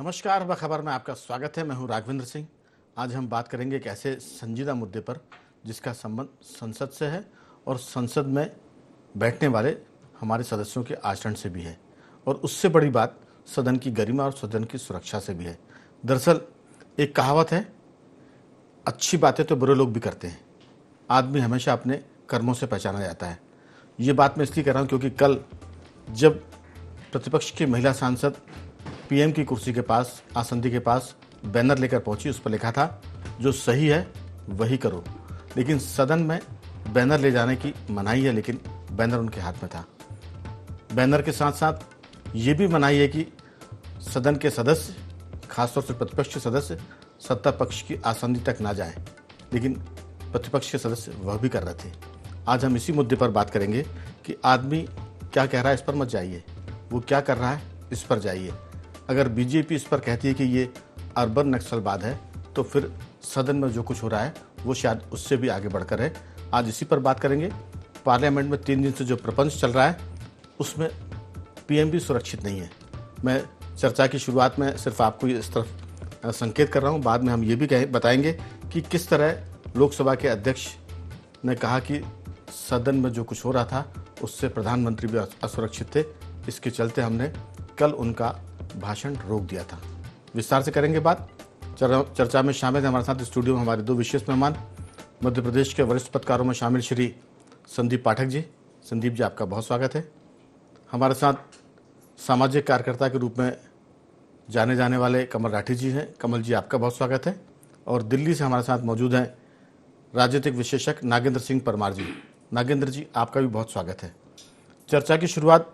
नमस्कार, खबर में आपका स्वागत है। मैं हूं राघवेंद्र सिंह। आज हम बात करेंगे एक ऐसे संजीदा मुद्दे पर जिसका संबंध संसद से है और संसद में बैठने वाले हमारे सदस्यों के आचरण से भी है, और उससे बड़ी बात सदन की गरिमा और सदन की सुरक्षा से भी है। दरअसल एक कहावत है, अच्छी बातें तो बुरे लोग भी करते हैं, आदमी हमेशा अपने कर्मों से पहचाना जाता है। ये बात मैं इसलिए कर रहा हूँ क्योंकि कल जब प्रतिपक्ष की महिला सांसद पीएम की कुर्सी के पास, आसंदी के पास बैनर लेकर पहुंची, उस पर लिखा था जो सही है वही करो। लेकिन सदन में बैनर ले जाने की मनाही है, लेकिन बैनर उनके हाथ में था। बैनर के साथ साथ ये भी मनाही है कि सदन के सदस्य, खासतौर से प्रतिपक्ष के सदस्य, सत्ता पक्ष की आसंदी तक ना जाए, लेकिन प्रतिपक्ष के सदस्य वह भी कर रहे थे। आज हम इसी मुद्दे पर बात करेंगे कि आदमी क्या कह रहा है इस पर मत जाइए, वो क्या कर रहा है इस पर जाइए। अगर बीजेपी इस पर कहती है कि ये अर्बन नक्सलवाद है, तो फिर सदन में जो कुछ हो रहा है वो शायद उससे भी आगे बढ़कर है। आज इसी पर बात करेंगे। पार्लियामेंट में 3 दिन से जो प्रपंच चल रहा है उसमें पीएम भी सुरक्षित नहीं है। मैं चर्चा की शुरुआत में सिर्फ आपको इस तरफ संकेत कर रहा हूँ, बाद में हम ये भी बताएंगे कि किस तरह लोकसभा के अध्यक्ष ने कहा कि सदन में जो कुछ हो रहा था उससे प्रधानमंत्री भी असुरक्षित थे। इसके चलते हमने कल उनका भाषण रोक दिया था। विस्तार से करेंगे बात। चर्चा में शामिल हैं हमारे साथ स्टूडियो में हमारे 2 विशेष मेहमान, मध्य प्रदेश के वरिष्ठ पत्रकारों में शामिल श्री संदीप पाठक जी। संदीप जी, आपका बहुत स्वागत है। हमारे साथ सामाजिक कार्यकर्ता के रूप में जाने जाने वाले कमल राठी जी हैं। कमल जी, आपका बहुत स्वागत है। और दिल्ली से हमारे साथ मौजूद हैं राजनीतिक विशेषज्ञ नागेंद्र सिंह परमार जी। नागेंद्र जी, आपका भी बहुत स्वागत है। चर्चा की शुरुआत,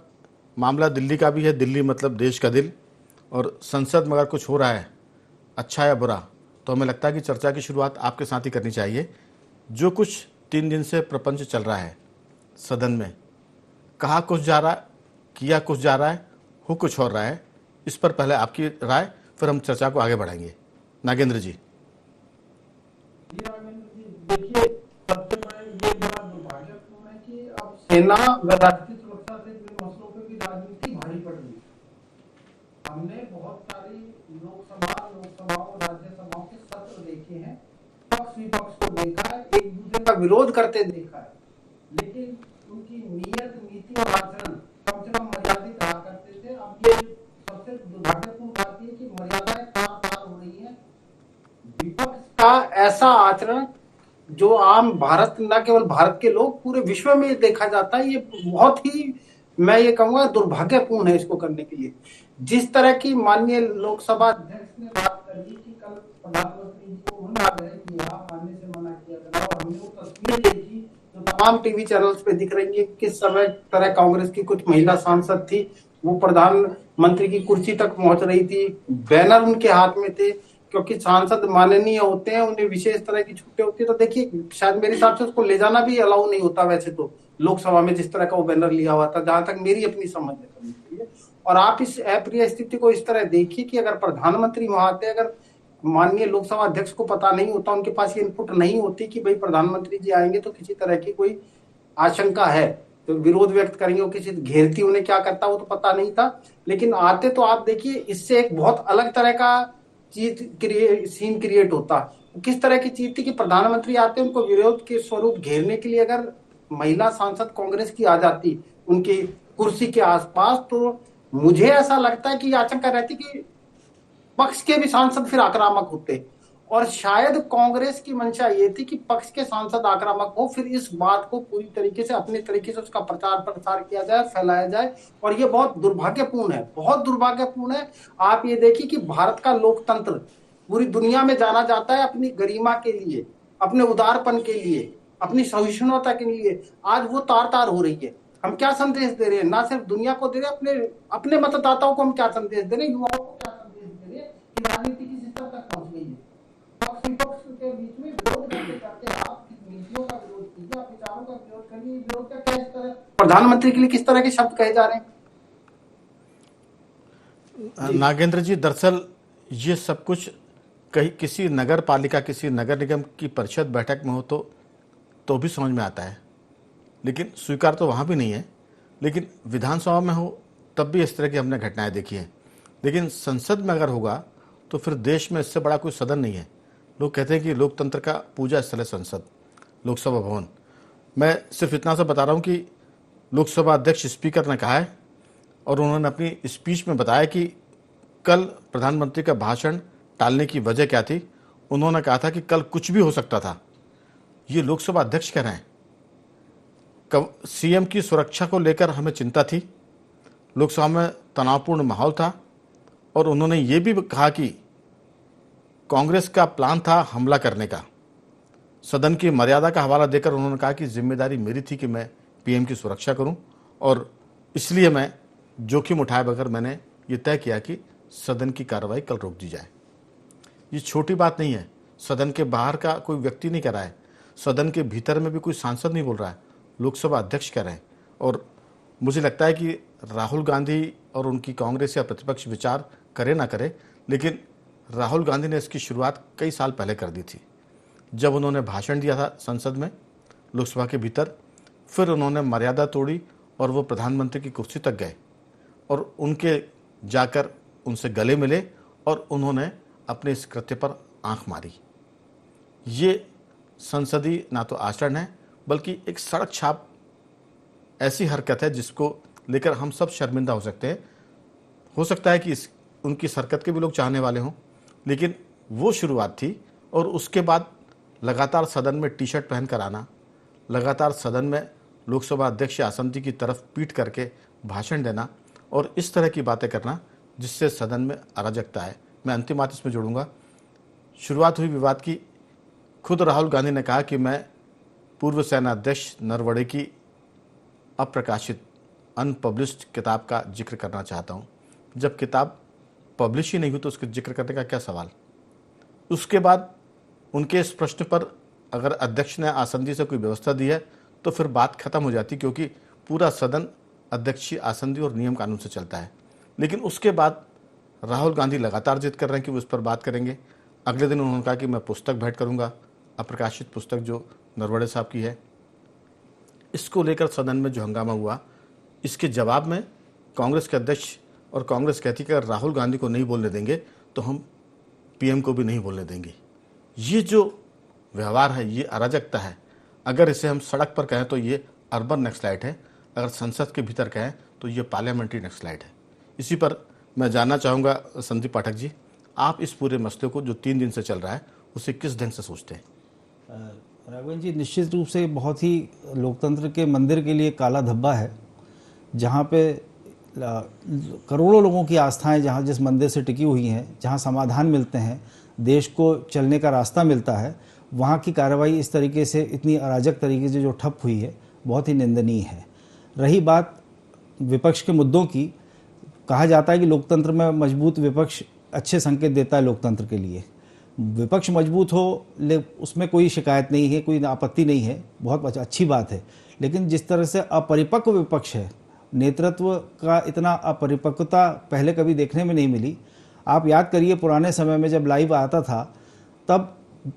मामला दिल्ली का भी है, दिल्ली मतलब देश का दिल, और संसद में अगर कुछ हो रहा है अच्छा या बुरा, तो हमें लगता है कि चर्चा की शुरुआत आपके साथ ही करनी चाहिए। जो कुछ 3 दिन से प्रपंच चल रहा है सदन में, कहा कुछ जा रहा है, किया कुछ जा रहा है, हो कुछ और रहा है, इस पर पहले आपकी राय, फिर हम चर्चा को आगे बढ़ाएंगे। नागेंद्र जी। देखिए, सबसे पहले ये बात दुर्भाग्यपूर्ण है कि अब सेना व राष्ट्रीय सुरक्षा से जुड़े मसलों पर भी राजनीति भारी पड़ रही है। हमने बहुत सारी लोकसभा और राज्यसभाओं के सत्र देखे हैं, पक्ष विपक्ष को देखा है, एक दूसरे का विरोध करते देखा है, लेकिन उनकी नीयत, नीति और आचरण कम से कम मर्यादित रहा करते थे। अब ये सबसे दुर्भाग्यपूर्ण बात है कि मर्यादाएं तार तार हो रही है। विपक्ष का ऐसा आचरण जो आम भारत, न केवल भारत के लोग, पूरे विश्व में देखा जाता है, ये बहुत ही, मैं ये कहूंगा, दुर्भाग्यपूर्ण है इसको करने के लिए। जिस तरह की माननीय लोकसभा अध्यक्ष ने बात करी कि कल प्रधानमंत्री जी को उन्होंने आग्रह किया, आने से मना किया गया, और हमने वो तस्वीर देखी जो तमाम टीवी चैनल्स पे दिख रही है, किस समय तरह कांग्रेस की कुछ महिला सांसद थी, वो प्रधानमंत्री की कुर्सी तक पहुंच रही थी, बैनर उनके हाथ में थे, क्योंकि सांसद माननीय होते हैं, उन्हें विशेष तरह की छूटें होती है। तो देखिए, शायद मेरे हिसाब से उसको ले जाना भी अलाउ नहीं होता वैसे तो लोकसभा में, जिस तरह का वो बैनर लिया हुआ था, जहां तक मेरी अपनी समझ है। और आप इस अप्रिय स्थिति को इस तरह देखिए कि अगर प्रधानमंत्री वहां आते, अगर माननीय लोकसभा अध्यक्ष को पता नहीं होता, उनके पास ये इनपुट नहीं होती कि भाई प्रधानमंत्री जी आएंगे तो किसी तरह की कोई आशंका है, तो विरोध व्यक्त करेंगे, वो किसी घेरती उन्हें क्या करता, वो तो पता नहीं था। लेकिन आते तो आप देखिए, इससे एक बहुत अलग तरह का सीन क्रिएट होता। किस तरह की चीज थी कि प्रधानमंत्री आते, उनको विरोध के स्वरूप घेरने के लिए अगर महिला सांसद कांग्रेस की आ जाती उनकी कुर्सी के आसपास, तो मुझे ऐसा लगता है कि आशंका रहती कि पक्ष के भी सांसद फिर आक्रामक होते, और शायद कांग्रेस की मंशा ये थी कि पक्ष के सांसद आक्रामक हो, फिर इस बात को पूरी तरीके से, अपने तरीके से उसका प्रचार प्रसार किया जाए, फैलाया जाए, और ये बहुत दुर्भाग्यपूर्ण है, बहुत दुर्भाग्यपूर्ण है। आप ये देखिए कि भारत का लोकतंत्र पूरी दुनिया में जाना जाता है अपनी गरिमा के लिए, अपने उदारपन के लिए, अपनी सहिष्णुता के लिए, आज वो तार तार हो रही है। हम क्या संदेश दे रहे हैं, ना सिर्फ दुनिया को दे रहे हैं, अपने अपने मतदाताओं को हम क्या संदेश दे रहे हैं, युवाओं को क्या संदेश दे रहे हैं कि राजनीति की सिस्टम तक पहुंच गई है। पक्ष विपक्ष के बीच में विरोध करते करते आप नीतियों का विरोध कीजिए, आप विचारों का विरोध करिए। विरोध का क्या, इस तरह प्रधानमंत्री के लिए किस तरह के शब्द कहे जा रहे हैं। नागेंद्र जी, दरअसल ये सब कुछ कहीं किसी नगर पालिका, किसी नगर निगम की परिषद बैठक में हो तो भी समझ में आता है, लेकिन स्वीकार तो वहाँ भी नहीं है। लेकिन विधानसभा में हो तब भी इस तरह की हमने घटनाएं देखी हैं। लेकिन संसद में अगर होगा तो फिर देश में इससे बड़ा कोई सदन नहीं है। लोग कहते हैं कि लोकतंत्र का पूजा स्थल है संसद, लोकसभा भवन। मैं सिर्फ इतना सा बता रहा हूँ कि लोकसभा अध्यक्ष स्पीकर ने कहा है और उन्होंने अपनी स्पीच में बताया कि कल प्रधानमंत्री का भाषण टालने की वजह क्या थी। उन्होंने कहा था कि कल कुछ भी हो सकता था। ये लोकसभा अध्यक्ष कह रहे हैं। सीएम की सुरक्षा को लेकर हमें चिंता थी, लोकसभा में तनावपूर्ण माहौल था और उन्होंने ये भी कहा कि कांग्रेस का प्लान था हमला करने का। सदन की मर्यादा का हवाला देकर उन्होंने कहा कि जिम्मेदारी मेरी थी कि मैं पीएम की सुरक्षा करूं और इसलिए मैं जोखिम उठाए बगैर मैंने ये तय किया कि सदन की कार्रवाई कल रोक दी जाए। ये छोटी बात नहीं है। सदन के बाहर का कोई व्यक्ति नहीं कह रहा है, सदन के भीतर में भी कोई सांसद नहीं बोल रहा है, लोकसभा अध्यक्ष कह रहे हैं। और मुझे लगता है कि राहुल गांधी और उनकी कांग्रेस या प्रतिपक्ष विचार करे ना करे, लेकिन राहुल गांधी ने इसकी शुरुआत कई साल पहले कर दी थी, जब उन्होंने भाषण दिया था संसद में, लोकसभा के भीतर। फिर उन्होंने मर्यादा तोड़ी और वो प्रधानमंत्री की कुर्सी तक गए और उनके जाकर उनसे गले मिले और उन्होंने अपने इस कृत्य पर आंख मारी। ये संसदीय ना तो आचरण है बल्कि एक सड़क छाप ऐसी हरकत है जिसको लेकर हम सब शर्मिंदा हो सकते हैं। हो सकता है कि उनकी इस हरकत के भी लोग चाहने वाले हों, लेकिन वो शुरुआत थी। और उसके बाद लगातार सदन में टी शर्ट पहनकर आना, लगातार सदन में लोकसभा अध्यक्ष आसंदी की तरफ पीट करके भाषण देना और इस तरह की बातें करना जिससे सदन में अराजकता है। मैं अंतिम बात इसमें जोड़ूंगा। शुरुआत हुई विवाद की, खुद राहुल गांधी ने कहा कि मैं पूर्व सेना अध्यक्ष नरवणे की अप्रकाशित अनपब्लिश्ड किताब का जिक्र करना चाहता हूं। जब किताब पब्लिश ही नहीं हुई तो उसके जिक्र करने का क्या सवाल। उसके बाद उनके इस प्रश्न पर अगर अध्यक्ष ने आसंदी से कोई व्यवस्था दी है तो फिर बात खत्म हो जाती, क्योंकि पूरा सदन अध्यक्षीय आसंदी और नियम कानून से चलता है। लेकिन उसके बाद राहुल गांधी लगातार जिद कर रहे हैं कि वो इस पर बात करेंगे। अगले दिन उन्होंने कहा कि मैं पुस्तक भेंट करूंगा, अप्रकाशित पुस्तक जो नरवणे साहब की है। इसको लेकर सदन में जो हंगामा हुआ, इसके जवाब में कांग्रेस के अध्यक्ष और कांग्रेस कहती कि अगर राहुल गांधी को नहीं बोलने देंगे तो हम पीएम को भी नहीं बोलने देंगे। ये जो व्यवहार है, ये अराजकता है। अगर इसे हम सड़क पर कहें तो ये अर्बन नक्सलाइट है, अगर संसद के भीतर कहें तो ये पार्लियामेंट्री नक्सलाइट है। इसी पर मैं जानना चाहूँगा संदीप पाठक जी, आप इस पूरे मसले को जो 3 दिन से चल रहा है उसे किस ढंग से सोचते हैं? राघवन जी, निश्चित रूप से बहुत ही लोकतंत्र के मंदिर के लिए काला धब्बा है, जहाँ पे करोड़ों लोगों की आस्थाएं जहाँ जिस मंदिर से टिकी हुई हैं, जहाँ समाधान मिलते हैं, देश को चलने का रास्ता मिलता है, वहाँ की कार्रवाई इस तरीके से, इतनी अराजक तरीके से जो ठप हुई है, बहुत ही निंदनीय है। रही बात विपक्ष के मुद्दों की, कहा जाता है कि लोकतंत्र में मजबूत विपक्ष अच्छे संकेत देता है लोकतंत्र के लिए। विपक्ष मजबूत हो, उसमें कोई शिकायत नहीं है, कोई आपत्ति नहीं है, बहुत अच्छी बात है। लेकिन जिस तरह से अपरिपक्व विपक्ष है, नेतृत्व का इतना अपरिपक्वता पहले कभी देखने में नहीं मिली। आप याद करिए, पुराने समय में जब लाइव आता था तब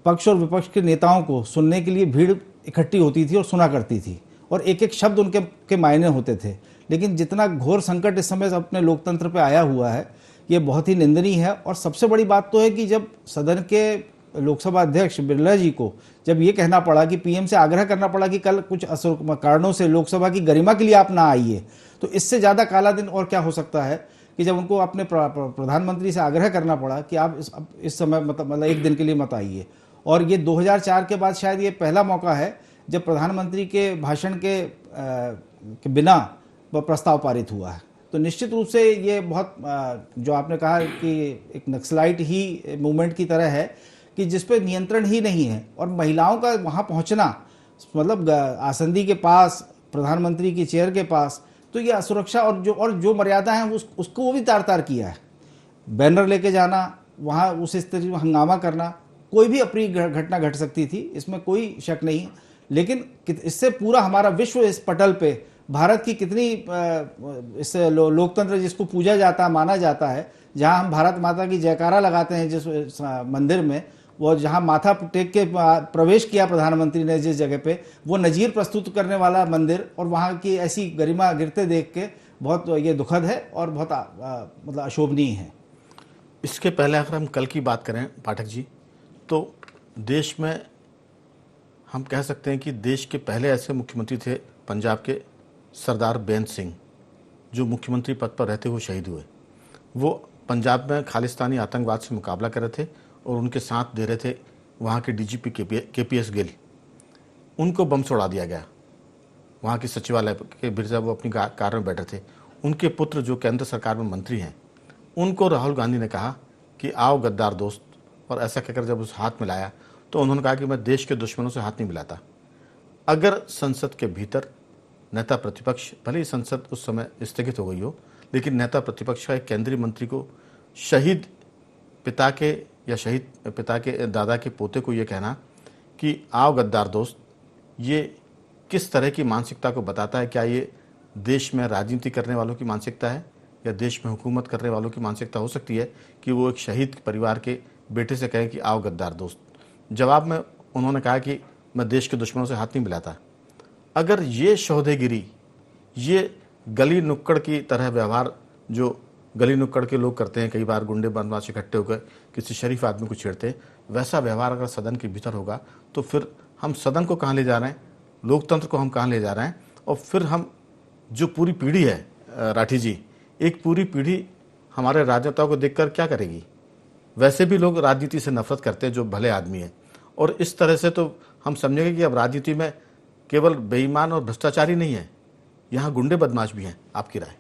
पक्ष और विपक्ष के नेताओं को सुनने के लिए भीड़ इकट्ठी होती थी और सुना करती थी, और एक एक शब्द उनके मायने होते थे। लेकिन जितना घोर संकट इस समय अपने लोकतंत्र पे आया हुआ है, ये बहुत ही निंदनीय है। और सबसे बड़ी बात तो है कि जब सदन के लोकसभा अध्यक्ष बिरला जी को जब ये कहना पड़ा कि पीएम से आग्रह करना पड़ा कि कल कुछ कारणों से लोकसभा की गरिमा के लिए आप ना आइए, तो इससे ज़्यादा काला दिन और क्या हो सकता है कि जब उनको अपने प्रधानमंत्री से आग्रह करना पड़ा कि आप इस समय मतलब एक दिन के लिए मत आइए। और ये 2004 के बाद शायद ये पहला मौका है जब प्रधानमंत्री के भाषण के बिना प्रस्ताव पारित हुआ है। तो निश्चित रूप से ये बहुत जो आपने कहा कि एक नक्सलाइट ही मूवमेंट की तरह है कि जिस पे नियंत्रण ही नहीं है। और महिलाओं का वहाँ पहुँचना, मतलब आसंदी के पास, प्रधानमंत्री की चेयर के पास, तो ये असुरक्षा और जो मर्यादा है उसको वो भी तार तार किया है। बैनर लेके जाना, वहाँ उस स्थिति में हंगामा करना, कोई भी अप्रिय घटना घट सकती थी, इसमें कोई शक नहीं। लेकिन इससे पूरा हमारा विश्व इस पटल पे भारत की कितनी इस लोकतंत्र जिसको पूजा जाता है, माना जाता है, जहां हम भारत माता की जयकारा लगाते हैं जिस मंदिर में, वो जहां माथा टेक के प्रवेश किया प्रधानमंत्री ने जिस जगह पे, वो नजीर प्रस्तुत करने वाला मंदिर, और वहां की ऐसी गरिमा गिरते देख के बहुत ये दुखद है और बहुत मतलब अशोभनीय है। इसके पहले अगर हम कल की बात करें पाठक जी, तो देश में हम कह सकते हैं कि देश के पहले ऐसे मुख्यमंत्री थे पंजाब के सरदार बेअंत सिंह, जो मुख्यमंत्री पद पर रहते हुए शहीद हुए। वो पंजाब में खालिस्तानी आतंकवाद से मुकाबला कर रहे थे और उनके साथ दे रहे थे वहाँ के डीजीपी केपीएस गिल। उनको बम से उड़ा दिया गया वहाँ के सचिवालय के बिरजा, वो अपनी कार में बैठे थे। उनके पुत्र जो केंद्र सरकार में मंत्री हैं, उनको राहुल गांधी ने कहा कि आओ गद्दार दोस्त, और ऐसा कहकर जब उस हाथ मिलाया तो उन्होंने कहा कि मैं देश के दुश्मनों से हाथ नहीं मिलाता। अगर संसद के भीतर नेता प्रतिपक्ष, भले ही संसद उस समय स्थगित हो गई हो, लेकिन नेता प्रतिपक्ष का एक केंद्रीय मंत्री को शहीद पिता के या शहीद पिता के दादा के पोते को ये कहना कि आओ गद्दार दोस्त, ये किस तरह की मानसिकता को बताता है? क्या ये देश में राजनीति करने वालों की मानसिकता है या देश में हुकूमत करने वालों की मानसिकता हो सकती है कि वो एक शहीद परिवार के बेटे से कहे कि आओ गद्दार दोस्त? जवाब में उन्होंने कहा कि मैं देश के दुश्मनों से हाथ नहीं मिलाता। अगर ये सौदेगिरी, ये गली नुक्कड़ की तरह व्यवहार जो गली नुक्कड़ के लोग करते हैं, कई बार गुंडे बदमाश इकट्ठे होकर किसी शरीफ आदमी को छेड़ते हैं, वैसा व्यवहार अगर सदन के भीतर होगा तो फिर हम सदन को कहाँ ले जा रहे हैं, लोकतंत्र को हम कहाँ ले जा रहे हैं? और फिर हम जो पूरी पीढ़ी है राठी जी, एक पूरी पीढ़ी हमारे राजनेताओं को देखकर क्या करेगी? वैसे भी लोग राजनीति से नफरत करते हैं जो भले आदमी हैं, और इस तरह से तो हम समझेंगे कि अब राजनीति में केवल बेईमान और भ्रष्टाचारी नहीं है, यहाँ गुंडे बदमाश भी हैं। आपकी राय?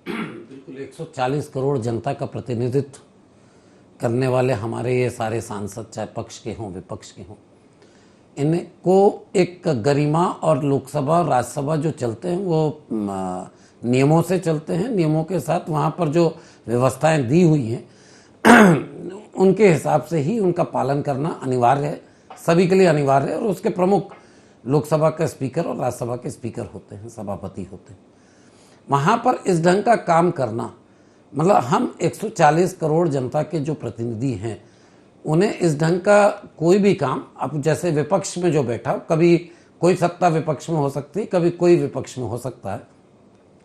बिल्कुल 140 करोड़ जनता का प्रतिनिधित्व करने वाले हमारे ये सारे सांसद, चाहे पक्ष के हों विपक्ष के हों, इनको एक गरिमा और लोकसभा और राज्यसभा जो चलते हैं वो नियमों से चलते हैं। नियमों के साथ वहाँ पर जो व्यवस्थाएं दी हुई हैं उनके हिसाब से ही उनका पालन करना अनिवार्य है, सभी के लिए अनिवार्य है। और उसके प्रमुख लोकसभा का स्पीकर और राज्यसभा के स्पीकर होते हैं, सभापति होते हैं। वहाँ पर इस ढंग का काम करना, मतलब हम 140 करोड़ जनता के जो प्रतिनिधि हैं उन्हें इस ढंग का कोई भी काम, अब जैसे विपक्ष में जो बैठा, कभी कोई सत्ता विपक्ष में हो सकती है, कभी कोई विपक्ष में हो सकता है,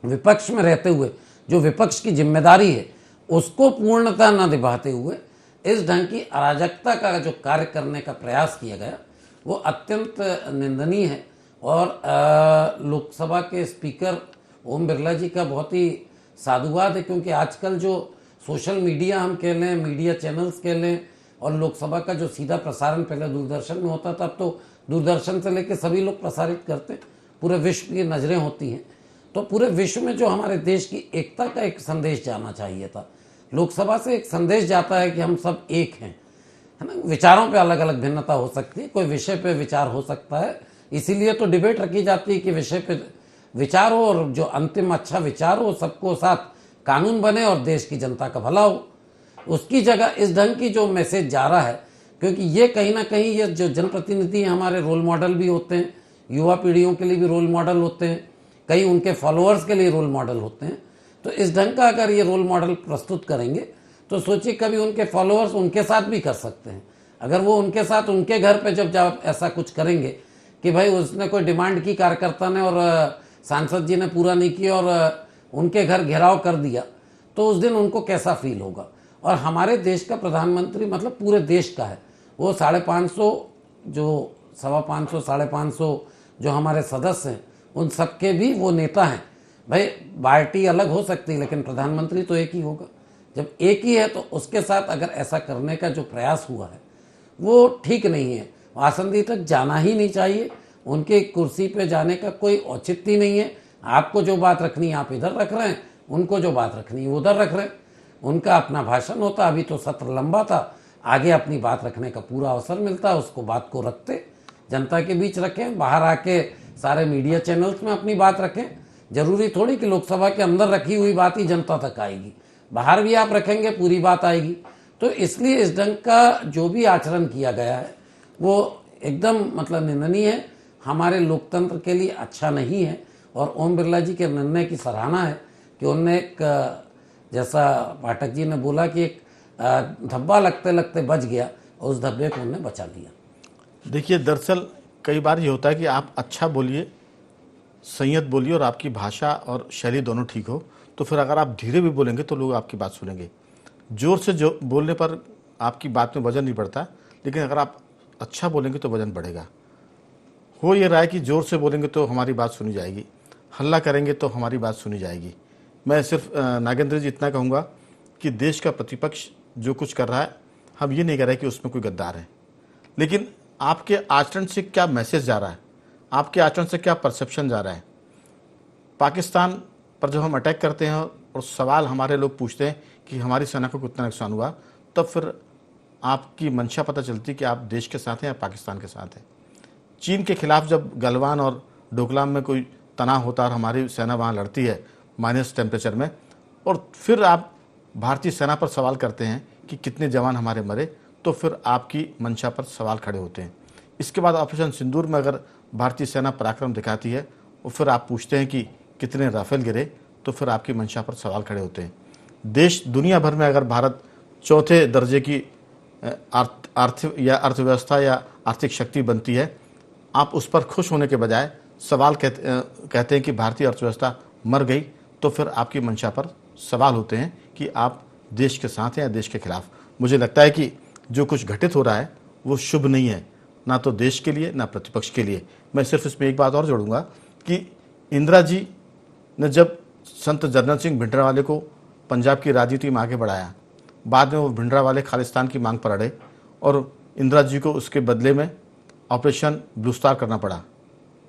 विपक्ष में रहते हुए जो विपक्ष की जिम्मेदारी है उसको पूर्णतः न निभाते हुए इस ढंग की अराजकता का जो कार्य करने का प्रयास किया गया वो अत्यंत निंदनीय है। और लोकसभा के स्पीकर ओम बिरला जी का बहुत ही साधुवाद है, क्योंकि आजकल जो सोशल मीडिया हम कह लें, मीडिया चैनल्स कह लें, और लोकसभा का जो सीधा प्रसारण पहले दूरदर्शन में होता था, अब तो दूरदर्शन से लेकर सभी लोग प्रसारित करते हैं, पूरे विश्व की नज़रें होती हैं। तो पूरे विश्व में जो हमारे देश की एकता का एक संदेश जाना चाहिए था, लोकसभा से एक संदेश जाता है कि हम सब एक हैं, है ना। विचारों पे अलग अलग भिन्नता हो सकती है, कोई विषय पे विचार हो सकता है, इसीलिए तो डिबेट रखी जाती है कि विषय पे विचार हो और जो अंतिम अच्छा विचार हो, सबको साथ कानून बने और देश की जनता का भला हो। उसकी जगह इस ढंग की जो मैसेज जा रहा है, क्योंकि ये कहीं ना कहीं ये जो जनप्रतिनिधि हैं हमारे रोल मॉडल भी होते हैं, युवा पीढ़ियों के लिए भी रोल मॉडल होते हैं, कई उनके फॉलोअर्स के लिए रोल मॉडल होते हैं। तो इस ढंग का अगर ये रोल मॉडल प्रस्तुत करेंगे तो सोचिए कभी उनके फॉलोअर्स उनके साथ भी कर सकते हैं। अगर वो उनके साथ उनके घर पे जब ऐसा कुछ करेंगे कि भाई उसने कोई डिमांड की कार्यकर्ता ने और सांसद जी ने पूरा नहीं किया और उनके घर घेराव कर दिया, तो उस दिन उनको कैसा फील होगा। और हमारे देश का प्रधानमंत्री मतलब पूरे देश का है, वो 550 जो 550 550 जो हमारे सदस्य हैं उन सबके भी वो नेता हैं। भाई पार्टी अलग हो सकती है लेकिन प्रधानमंत्री तो एक ही होगा। जब एक ही है तो उसके साथ अगर ऐसा करने का जो प्रयास हुआ है वो ठीक नहीं है। आसंदी तक जाना ही नहीं चाहिए, उनके कुर्सी पे जाने का कोई औचित्य नहीं है। आपको जो बात रखनी है आप इधर रख रहे हैं, उनको जो बात रखनी है उधर रख रहे हैं। उनका अपना भाषण होता, अभी तो सत्र लंबा था, आगे अपनी बात रखने का पूरा अवसर मिलता, उसको बात को रखते, जनता के बीच रखें, बाहर आके सारे मीडिया चैनल्स में अपनी बात रखें। जरूरी थोड़ी कि लोकसभा के अंदर रखी हुई बात ही जनता तक आएगी, बाहर भी आप रखेंगे पूरी बात आएगी। तो इसलिए इस ढंग का जो भी आचरण किया गया है वो एकदम मतलब निंदनीय है, हमारे लोकतंत्र के लिए अच्छा नहीं है। और ओम बिरला जी के निर्णय की सराहना है कि उन्होंने एक, जैसा पाठक जी ने बोला कि एक धब्बा लगते लगते बच गया और उस धब्बे को उन्होंने बचा लिया। देखिए, दरअसल कई बार ये होता है कि आप अच्छा बोलिए, संयत बोलिए और आपकी भाषा और शैली दोनों ठीक हो, तो फिर अगर आप धीरे भी बोलेंगे तो लोग आपकी बात सुनेंगे। जोर से जो बोलने पर आपकी बात में वजन नहीं बढ़ता, लेकिन अगर आप अच्छा बोलेंगे तो वजन बढ़ेगा। हो ये रहा है कि जोर से बोलेंगे तो हमारी बात सुनी जाएगी, हल्ला करेंगे तो हमारी बात सुनी जाएगी। मैं सिर्फ नागेंद्र जी इतना कहूँगा कि देश का प्रतिपक्ष जो कुछ कर रहा है, हम ये नहीं कह रहे कि उसमें कोई गद्दार है, लेकिन आपके आचरण से क्या मैसेज जा रहा है, आपके आचरण से क्या परसेप्शन जा रहा है। पाकिस्तान पर जब हम अटैक करते हैं और सवाल हमारे लोग पूछते हैं कि हमारी सेना को कितना नुकसान हुआ, तब फिर आपकी मंशा पता चलती कि आप देश के साथ हैं या पाकिस्तान के साथ हैं। चीन के खिलाफ जब गलवान और डोकलाम में कोई तनाव होता है और हमारी सेना वहाँ लड़ती है माइनस टेम्परेचर में, और फिर आप भारतीय सेना पर सवाल करते हैं कि कितने जवान हमारे मरे, तो फिर आपकी मंशा पर सवाल खड़े होते हैं। इसके बाद ऑपरेशन सिंदूर में अगर भारतीय सेना पराक्रम दिखाती है और फिर आप पूछते हैं कि कितने राफेल गिरे, तो फिर आपकी मंशा पर सवाल खड़े होते हैं। देश दुनिया भर में अगर भारत चौथे दर्जे की अर्थव्यवस्था या आर्थिक शक्ति बनती है, आप उस पर खुश होने के बजाय सवाल कहते हैं कि भारतीय अर्थव्यवस्था मर गई, तो फिर आपकी मंशा पर सवाल होते हैं कि आप देश के साथ हैं या देश के खिलाफ। मुझे लगता है कि जो कुछ घटित हो रहा है वो शुभ नहीं है, ना तो देश के लिए ना प्रतिपक्ष के लिए। मैं सिर्फ इसमें एक बात और जोड़ूंगा कि इंदिरा जी ने जब संत जनरल सिंह भिंडरावाले को पंजाब की राजनीति में आगे बढ़ाया, बाद में वो भिंडरावाले खालिस्तान की मांग पर अड़े और इंदिरा जी को उसके बदले में ऑपरेशन ब्लू स्टार करना पड़ा।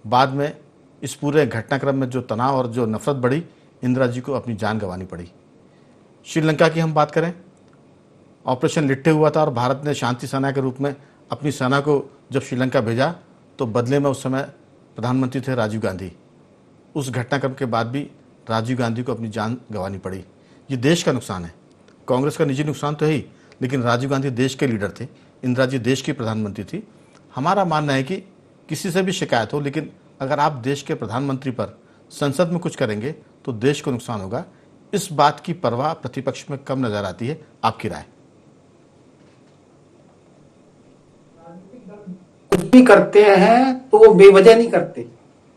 बाद में इस पूरे घटनाक्रम में जो तनाव और जो नफरत बढ़ी, इंदिरा जी को अपनी जान गंवानी पड़ी। श्रीलंका की हम बात करें, ऑपरेशन लिट्टे हुआ था और भारत ने शांति सेना के रूप में अपनी सेना को जब श्रीलंका भेजा, तो बदले में उस समय प्रधानमंत्री थे राजीव गांधी। उस घटनाक्रम के बाद भी राजीव गांधी को अपनी जान गंवानी पड़ी। ये देश का नुकसान है, कांग्रेस का निजी नुकसान तो है ही, लेकिन राजीव गांधी देश के लीडर थे, इंदिरा जी देश की प्रधानमंत्री थी। हमारा मानना है कि किसी से भी शिकायत हो, लेकिन अगर आप देश के प्रधानमंत्री पर संसद में कुछ करेंगे तो देश को नुकसान होगा। इस बात की परवाह प्रतिपक्ष में कम नजर आती है। आपकी राय? कुछ भी करते हैं तो वो बेवजह नहीं करते,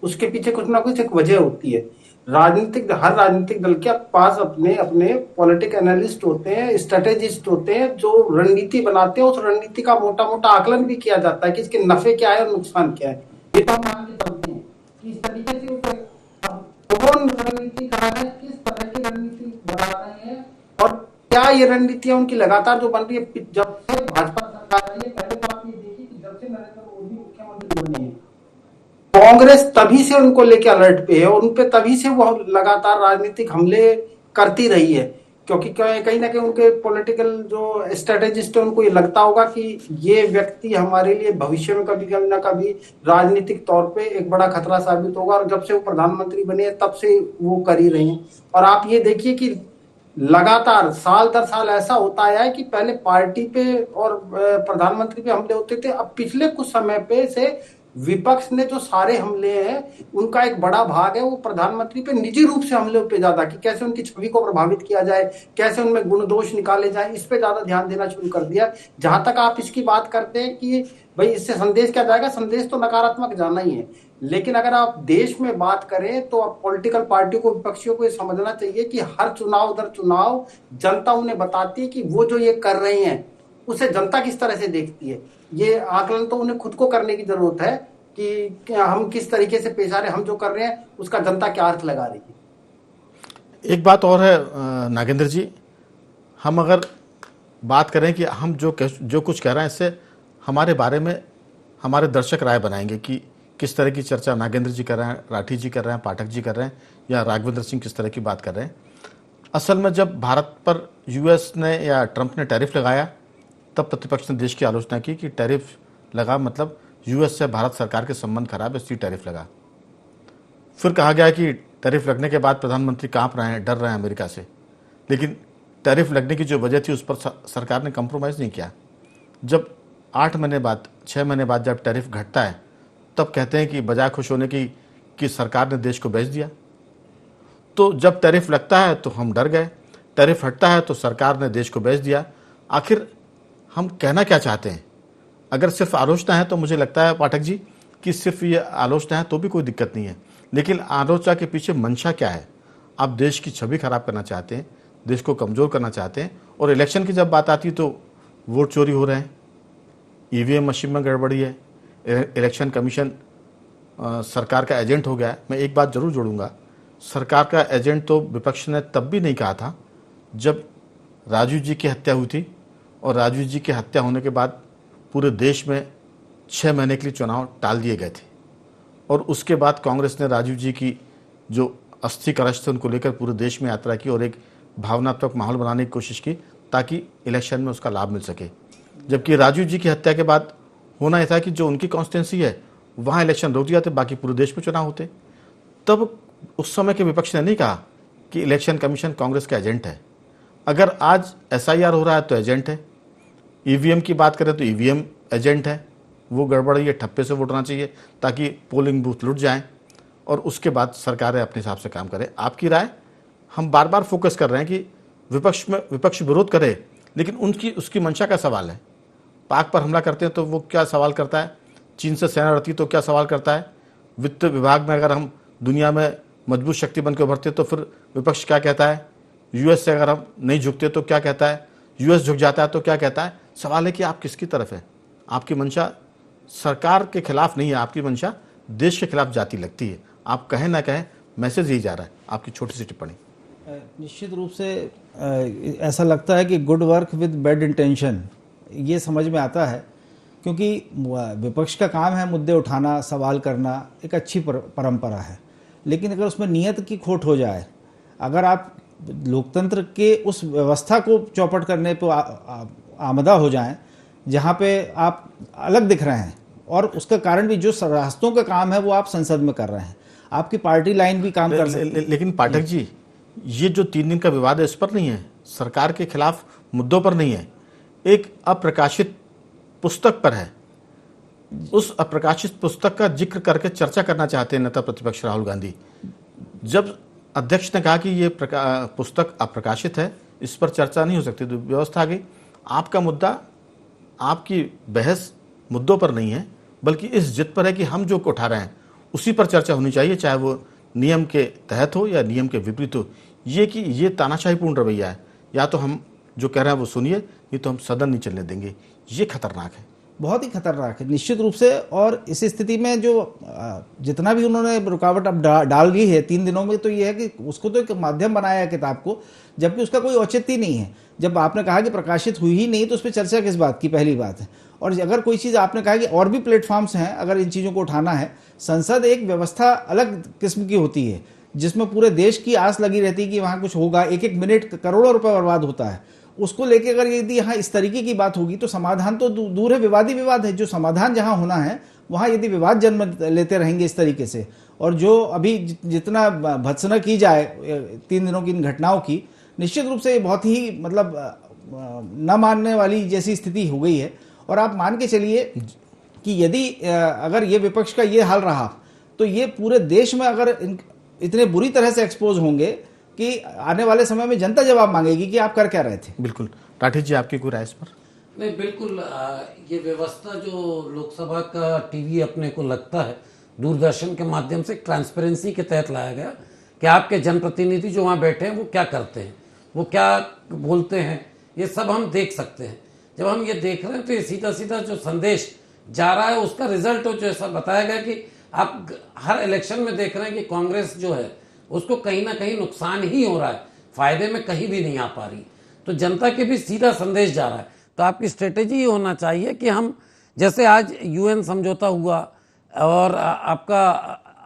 उसके पीछे कुछ ना कुछ एक वजह होती है। हर राजनीतिक दल के पास अपने अपने पॉलिटिक एनालिस्ट होते हैं, स्ट्रेटेजिस्ट होते हैं, जो रणनीति बनाते हैं। उस रणनीति का मोटा मोटा आकलन भी किया जाता है कि इसके नफे क्या है और नुकसान क्या है। ये तो हम मान के चलते हैं कि इस तरीके से कौन रणनीतिकार है, किस तरह की रणनीति बना रहे हैं और क्या ये रणनीतियां उनकी लगातार जो बन रही है। जब से भाजपा सरकार आई है, पहले तो आप ये देखिए कि जब से नरेंद्र मोदी मुख्यमंत्री बने हैं, कांग्रेस तभी से उनको लेके अलर्ट पे है और उनपे तभी से वो लगातार राजनीतिक हमले करती रही है, क्योंकि कहीं ना कहीं उनके पॉलिटिकल जो स्ट्रेटेजिस्ट है उनको ये लगता होगा कि ये व्यक्ति हमारे लिए भविष्य में कभी ना कभी राजनीतिक तौर पे एक बड़ा खतरा साबित होगा। और जब से वो प्रधानमंत्री बने हैं तब से वो कर ही रहे हैं। और आप ये देखिए कि लगातार साल दर साल ऐसा होता आया है कि पहले पार्टी पे और प्रधानमंत्री पे हमले होते थे, अब पिछले कुछ समय पे से विपक्ष ने जो सारे हमले हैं उनका एक बड़ा भाग है वो प्रधानमंत्री पे निजी रूप से हमले पे ज्यादा, कि कैसे उनकी छवि को प्रभावित किया जाए, कैसे उनमें गुण दोष निकाले जाए, इस पे ज्यादा ध्यान देना शुरू कर दिया। जहां तक आप इसकी बात करते हैं कि भाई इससे संदेश क्या जाएगा, संदेश तो नकारात्मक जाना ही है। लेकिन अगर आप देश में बात करें तो आप पॉलिटिकल पार्टी को, विपक्षियों को ये समझना चाहिए कि हर चुनाव दर चुनाव जनता उन्हें बताती है कि वो जो ये कर रहे हैं उसे जनता किस तरह से देखती है। ये आकलन तो उन्हें खुद को करने की जरूरत है कि हम किस तरीके से पेश आ रहे हैं, हम जो कर रहे हैं उसका जनता क्या अर्थ लगा रही है। एक बात और है नागेंद्र जी, हम अगर बात करें कि हम जो कुछ कह रहे हैं इससे हमारे बारे में हमारे दर्शक राय बनाएंगे कि किस तरह की चर्चा नागेंद्र जी कर रहे हैं, राठी जी कर रहे हैं, पाठक जी कर रहे हैं, या राघवेंद्र सिंह किस तरह की बात कर रहे हैं। असल में जब भारत पर यूएस ने या ट्रंप ने टैरिफ लगाया, तब प्रतिपक्ष ने देश की आलोचना की कि टैरिफ लगा मतलब यूएस से भारत सरकार के संबंध खराब है, इसलिए टैरिफ लगा। फिर कहा गया कि टैरिफ लगने के बाद प्रधानमंत्री कांप रहे हैं, डर रहे हैं अमेरिका से, लेकिन टैरिफ लगने की जो वजह थी उस पर सरकार ने कंप्रोमाइज़ नहीं किया। जब 8 महीने बाद 6 महीने बाद जब टैरिफ घटता है, तब कहते हैं कि बजाय खुश होने की कि सरकार ने देश को बेच दिया। तो जब टैरिफ लगता है तो हम डर गए, टैरिफ हटता है तो सरकार ने देश को बेच दिया। आखिर हम कहना क्या चाहते हैं? अगर सिर्फ आलोचना है तो मुझे लगता है पाठक जी कि सिर्फ ये आलोचना है तो भी कोई दिक्कत नहीं है, लेकिन आलोचना के पीछे मंशा क्या है? आप देश की छवि खराब करना चाहते हैं, देश को कमज़ोर करना चाहते हैं, और इलेक्शन की जब बात आती तो वोट चोरी हो रहे हैं, ईवीएम मशीन में गड़बड़ी है, इलेक्शन कमीशन सरकार का एजेंट हो गया है। मैं एक बात जरूर जोड़ूंगा, सरकार का एजेंट तो विपक्ष ने तब भी नहीं कहा था जब राजीव जी की हत्या हुई थी, और राजीव जी की हत्या होने के बाद पूरे देश में 6 महीने के लिए चुनाव टाल दिए गए थे, और उसके बाद कांग्रेस ने राजीव जी की जो अस्थि कलश थे उनको लेकर पूरे देश में यात्रा की और एक भावनात्मक माहौल बनाने की कोशिश की ताकि इलेक्शन में उसका लाभ मिल सके। जबकि राजीव जी की हत्या के बाद होना यह था कि जो उनकी कॉन्स्टिट्यूंसी है वहाँ इलेक्शन रोक दिए जाते, बाकी पूरे देश में चुनाव होते। तब उस समय के विपक्ष ने नहीं कहा कि इलेक्शन कमीशन कांग्रेस का एजेंट है। अगर आज SIR हो रहा है तो एजेंट है, ईवीएम की बात करें तो ईवीएम एजेंट है, वो गड़बड़ है, ठप्पे से वोट होना चाहिए ताकि पोलिंग बूथ लुट जाएं, और उसके बाद सरकारें अपने हिसाब से काम करें। आपकी राय, हम बार बार फोकस कर रहे हैं कि विपक्ष विरोध करे, लेकिन उसकी मंशा का सवाल है। पाक पर हमला करते हैं तो वो क्या सवाल करता है, चीन से सेना लड़ती तो क्या सवाल करता है, वित्त विभाग में अगर हम दुनिया में मजबूत शक्ति बन के उभरते तो फिर विपक्ष क्या कहता है, यूएस से अगर हम नहीं झुकते तो क्या कहता है, यूएस झुक जाता है तो क्या कहता है। सवाल है कि आप किसकी तरफ है। आपकी मंशा सरकार के खिलाफ नहीं है, आपकी मंशा देश के खिलाफ जाती लगती है। आप कहें ना कहें मैसेज यही जा रहा है। आपकी छोटी सी टिप्पणी। निश्चित रूप से ऐसा लगता है कि good work with bad intention, ये समझ में आता है, क्योंकि विपक्ष का काम है मुद्दे उठाना, सवाल करना, एक अच्छी परंपरा है। लेकिन अगर उसमें नियत की खोट हो जाए, अगर आप लोकतंत्र के उस व्यवस्था को चौपट करने पर आमदा हो जाएं जहां पे आप अलग दिख रहे हैं, और उसका कारण भी जो रास्तों का काम है वो आप संसद में कर रहे हैं, आपकी पार्टी लाइन भी काम कर सकती है। लेकिन पाठक जी, ये जो 3 दिन का विवाद है इस पर नहीं है, सरकार के खिलाफ मुद्दों पर नहीं है, एक अप्रकाशित पुस्तक पर है। उस अप्रकाशित पुस्तक का जिक्र करके चर्चा करना चाहते हैं नेता प्रतिपक्ष राहुल गांधी। जब अध्यक्ष ने कहा कि ये पुस्तक अप्रकाशित है, इस पर चर्चा नहीं हो सकती, तो व्यवस्था आ गई। आपका मुद्दा, आपकी बहस मुद्दों पर नहीं है, बल्कि इस जिद पर है कि हम जो उठा रहे हैं उसी पर चर्चा होनी चाहिए, चाहे वो नियम के तहत हो या नियम के विपरीत हो। ये कि ये तानाशाहीपूर्ण रवैया है, या तो हम जो कह रहे हैं वो सुनिए, नहीं तो हम सदन नहीं चलने देंगे। ये खतरनाक है, बहुत ही खतरनाक है निश्चित रूप से। और इस स्थिति में जो जितना भी उन्होंने रुकावट अब डाल दी है 3 दिनों में, तो ये है कि उसको तो एक माध्यम बनाया है किताब को, जबकि उसका कोई औचित्य नहीं है। जब आपने कहा कि प्रकाशित हुई ही नहीं तो उस पर चर्चा किस बात की, पहली बात है। और अगर कोई चीज़ आपने कहा कि और भी प्लेटफॉर्म्स हैं, अगर इन चीज़ों को उठाना है, संसद एक व्यवस्था अलग किस्म की होती है जिसमें पूरे देश की आस लगी रहती है कि वहाँ कुछ होगा, एक एक मिनट करोड़ों रुपए बर्बाद होता है। उसको लेके अगर यदि यहाँ इस तरीके की बात होगी तो समाधान तो दूर है, विवाद ही विवाद है। जो समाधान जहाँ होना है वहाँ यदि विवाद जन्म लेते रहेंगे इस तरीके से, और जो अभी जितना भत्सना की जाए 3 दिनों की इन घटनाओं की, निश्चित रूप से बहुत ही मतलब न मानने वाली जैसी स्थिति हो गई है। और आप मान के चलिए कि यदि अगर ये विपक्ष का ये हाल रहा तो ये पूरे देश में अगर इतने बुरी तरह से एक्सपोज होंगे कि आने वाले समय में जनता जवाब मांगेगी कि आप कर क्या रहे थे। बिल्कुल। राठी जी, आपकी कोई राय इस पर? नहीं, बिल्कुल। ये व्यवस्था जो लोकसभा का टीवी अपने को लगता है दूरदर्शन के माध्यम से ट्रांसपेरेंसी के तहत लाया गया कि आपके जनप्रतिनिधि जो वहाँ बैठे हैं वो क्या करते हैं, वो क्या बोलते हैं, ये सब हम देख सकते हैं। जब हम ये देख रहे हैं तो ये सीधा सीधा जो संदेश जा रहा है उसका रिजल्ट हो, जो ऐसा बताया गया कि आप हर इलेक्शन में देख रहे हैं कि कांग्रेस जो है उसको कहीं ना कहीं नुकसान ही हो रहा है, फायदे में कहीं भी नहीं आ पा रही। तो जनता के भी सीधा संदेश जा रहा है। तो आपकी स्ट्रेटेजी ये होना चाहिए कि हम, जैसे आज UN समझौता हुआ और आपका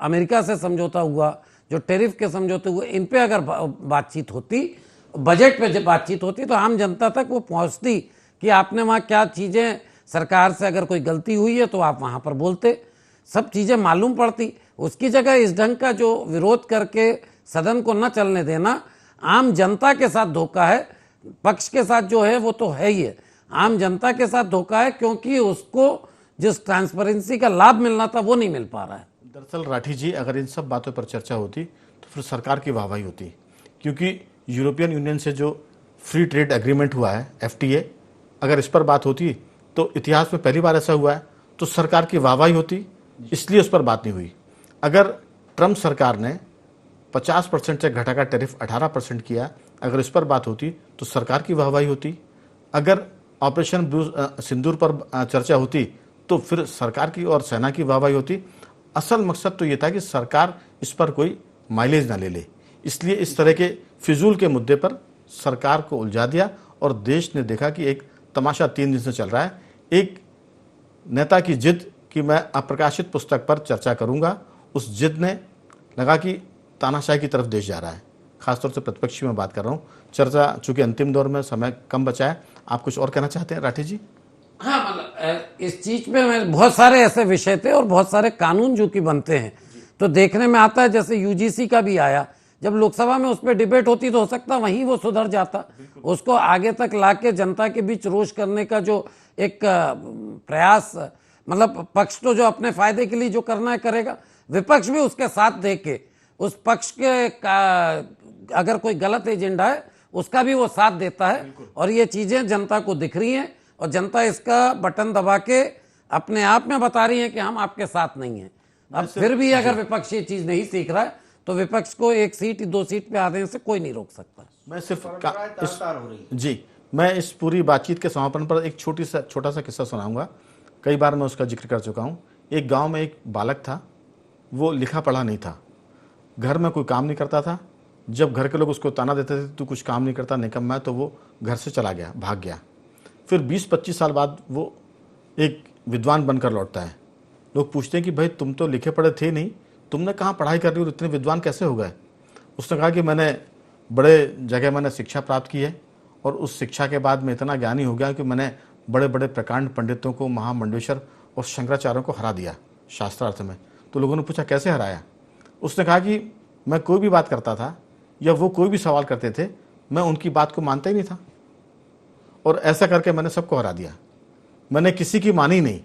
अमेरिका से समझौता हुआ, जो टैरिफ के समझौते हुए, इन पे अगर बातचीत होती, बजट पे जब बातचीत होती तो आम जनता तक वो पहुंचती कि आपने वहाँ क्या चीज़ें, सरकार से अगर कोई गलती हुई है तो आप वहाँ पर बोलते, सब चीज़ें मालूम पड़ती। उसकी जगह इस ढंग का जो विरोध करके सदन को न चलने देना आम जनता के साथ धोखा है। पक्ष के साथ जो है वो तो है ही है, आम जनता के साथ धोखा है, क्योंकि उसको जिस ट्रांसपेरेंसी का लाभ मिलना था वो नहीं मिल पा रहा है। दरअसल राठी जी, अगर इन सब बातों पर चर्चा होती तो फिर सरकार की वाहवाही होती, क्योंकि यूरोपियन यूनियन से जो फ्री ट्रेड एग्रीमेंट हुआ है FTA, अगर इस पर बात होती तो इतिहास में पहली बार ऐसा हुआ है, तो सरकार की वाहवाही होती, इसलिए उस पर बात नहीं हुई। अगर ट्रंप सरकार ने 50% से घटाकर टैरिफ 18% किया अगर इस पर बात होती तो सरकार की वाहवाही होती। अगर ऑपरेशन सिंदूर पर चर्चा होती तो फिर सरकार की और सेना की वाहवाही होती। असल मकसद तो ये था कि सरकार इस पर कोई माइलेज ना ले ले, इसलिए इस तरह के फिजूल के मुद्दे पर सरकार को उलझा दिया और देश ने देखा कि एक तमाशा 3 दिन से चल रहा है। एक नेता की जिद कि मैं अप्रकाशित पुस्तक पर चर्चा करूंगा, उस जिद ने लगा कि तानाशाही की तरफ देश जा रहा है। खासतौर से प्रतिपक्ष की मैं बात कर रहा हूँ। चर्चा चूंकि अंतिम दौर में समय कम बचा है, आप कुछ और कहना चाहते हैं राठी जी? हाँ, मतलब इस चीज पे बहुत सारे ऐसे विषय थे और बहुत सारे कानून जो कि बनते हैं, तो देखने में आता है जैसे यूजीसी का भी आया, जब लोकसभा में उस पर डिबेट होती तो हो सकता वहीं वो सुधर जाता। उसको आगे तक लाके जनता के बीच रोष करने का जो एक प्रयास, मतलब पक्ष तो जो अपने फायदे के लिए जो करना है करेगा, विपक्ष भी उसके साथ देके उस पक्ष के अगर कोई गलत एजेंडा है उसका भी वो साथ देता है। और ये चीजें जनता को दिख रही हैं और जनता इसका बटन दबा के अपने आप में बता रही है कि हम आपके साथ नहीं हैं। अब फिर भी अगर विपक्ष ये चीज नहीं सीख रहा है तो विपक्ष को 1 सीट 2 सीट पे आने से कोई नहीं रोक सकता। मैं सिर्फ मैं इस पूरी बातचीत के समापन पर एक छोटा सा किस्सा सुनाऊंगा। कई बार मैं उसका जिक्र कर चुका हूं। एक गांव में एक बालक था, वो लिखा पढ़ा नहीं था, घर में कोई काम नहीं करता था। जब घर के लोग उसको ताना देते थे तू कुछ काम नहीं करता, निकम्मा है, तो वो घर से चला गया, भाग गया। फिर 20-25 साल बाद वो एक विद्वान बनकर लौटता है। लोग पूछते हैं कि भाई तुम तो लिखे पढ़े थे नहीं, तुमने कहाँ पढ़ाई कर रही हो, इतने विद्वान कैसे हो गए? उसने कहा कि मैंने बड़े जगह मैंने शिक्षा प्राप्त की है और उस शिक्षा के बाद मैं इतना ज्ञानी हो गया कि मैंने बड़े बड़े प्रकांड पंडितों को, महामंडलेश्वर और शंकराचार्यों को हरा दिया शास्त्रार्थ में। तो लोगों ने पूछा कैसे हराया? उसने कहा कि मैं कोई भी बात करता था या वो कोई भी सवाल करते थे, मैं उनकी बात को मानता ही नहीं था और ऐसा करके मैंने सबको हरा दिया। मैंने किसी की मानी नहीं।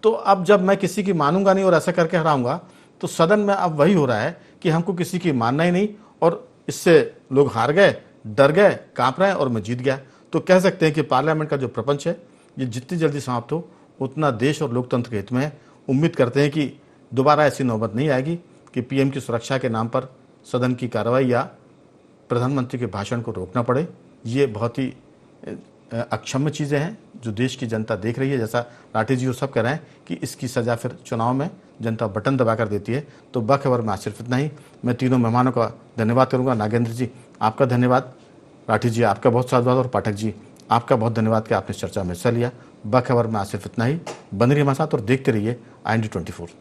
तो अब जब मैं किसी की मानूंगा नहीं और ऐसा करके हराऊंगा तो सदन में अब वही हो रहा है कि हमको किसी की मानना ही नहीं और इससे लोग हार गए, डर गए, कांप रहे हैं और मैं जीत गया। तो कह सकते हैं कि पार्लियामेंट का जो प्रपंच है ये जितनी जल्दी समाप्त हो उतना देश और लोकतंत्र के हित में है। उम्मीद करते हैं कि दोबारा ऐसी नौबत नहीं आएगी कि पीएम की सुरक्षा के नाम पर सदन की कार्रवाई या प्रधानमंत्री के भाषण को रोकना पड़े। ये बहुत ही अक्षम्य चीज़ें हैं जो देश की जनता देख रही है। जैसा राठी जी वो सब कह रहे हैं कि इसकी सज़ा फिर चुनाव में जनता बटन दबाकर देती है। तो बखबर में आज सिर्फ इतना ही। मैं तीनों मेहमानों का धन्यवाद करूंगा। नागेंद्र जी आपका धन्यवाद, राठी जी आपका बहुत साधुवाद और पाठक जी आपका बहुत धन्यवाद कि आपने इस चर्चा में हिस्सा लिया। बखबर में आज सिर्फ इतना ही। बन रहिए हमारे साथ और देखते रहिए IND 24।